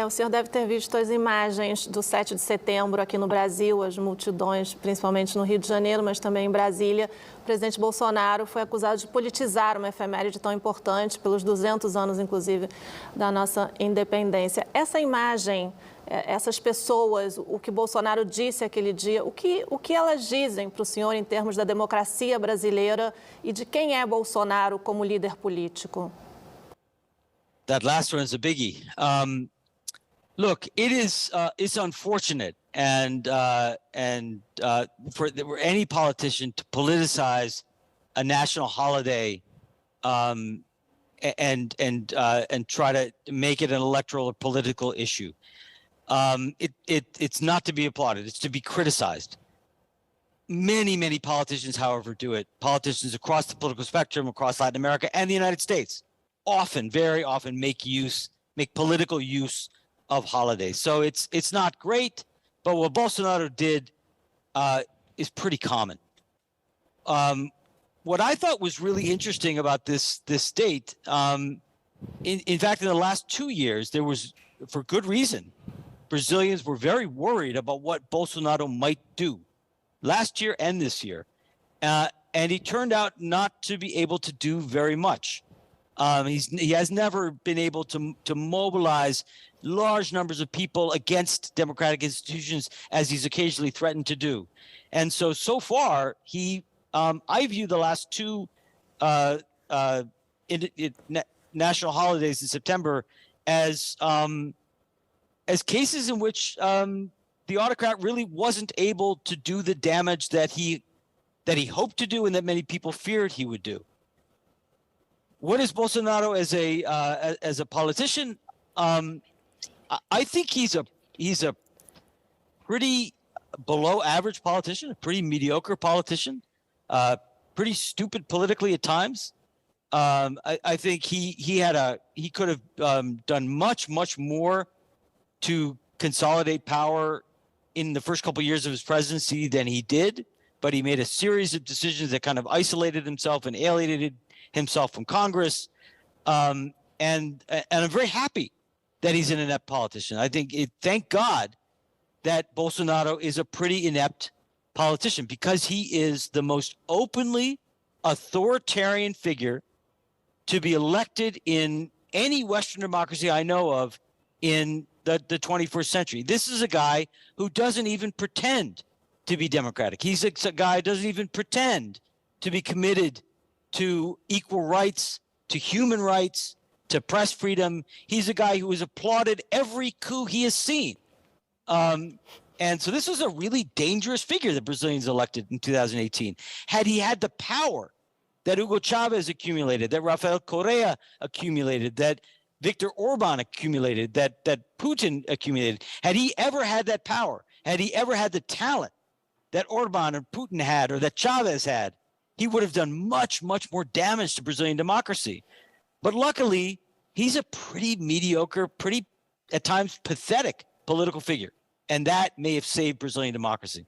O senhor deve ter visto as imagens do 7 de setembro aqui no Brasil, as multidões, principalmente no Rio de Janeiro, mas também em Brasília. O presidente Bolsonaro foi acusado de politizar uma efeméride tão importante, pelos 200 anos, inclusive, da nossa independência. Essa imagem, essas pessoas, o que Bolsonaro disse aquele dia, o que elas dizem para o senhor em termos da democracia brasileira e de quem é Bolsonaro como líder político? That last one is a biggie. Look, it's unfortunate for any politician to politicize a national holiday and try to make it an electoral or political issue. It's not to be applauded. It's to be criticized. Many politicians, however, do it. Politicians across the political spectrum, across Latin America and the United States, very often make political use of holidays. So it's not great, but what Bolsonaro did is pretty common. What I thought was really interesting about this state, in fact, in the last 2 years, there was, for good reason, Brazilians were very worried about what Bolsonaro might do last year and this year. And he turned out not to be able to do very much. He has never been able to mobilize large numbers of people against democratic institutions, as he's occasionally threatened to do. And so far, I view the last two national holidays in September as cases in which the autocrat really wasn't able to do the damage that he hoped to do and that many people feared he would do. What is Bolsonaro as a politician? I think he's a pretty below average politician, a pretty mediocre politician, pretty stupid politically at times. I think he could have done much more to consolidate power in the first couple of years of his presidency than he did, but he made a series of decisions that kind of isolated himself and alienated himself from Congress. And I'm very happy that he's an inept politician. Thank God that Bolsonaro is a pretty inept politician, because he is the most openly authoritarian figure to be elected in any Western democracy I know of in the 21st century. This is a guy who doesn't even pretend to be democratic. He's a guy who doesn't even pretend to be committed to equal rights, to human rights, to press freedom. He's a guy who has applauded every coup he has seen. And so this was a really dangerous figure that Brazilians elected in 2018. Had he had the power that Hugo Chavez accumulated, that Rafael Correa accumulated, that Viktor Orban accumulated, that Putin accumulated, had he ever had that power, had he ever had the talent that Orban or Putin had or that Chavez had, he would have done much more damage to Brazilian democracy. But luckily, he's a pretty mediocre, pretty at times pathetic political figure. And that may have saved Brazilian democracy.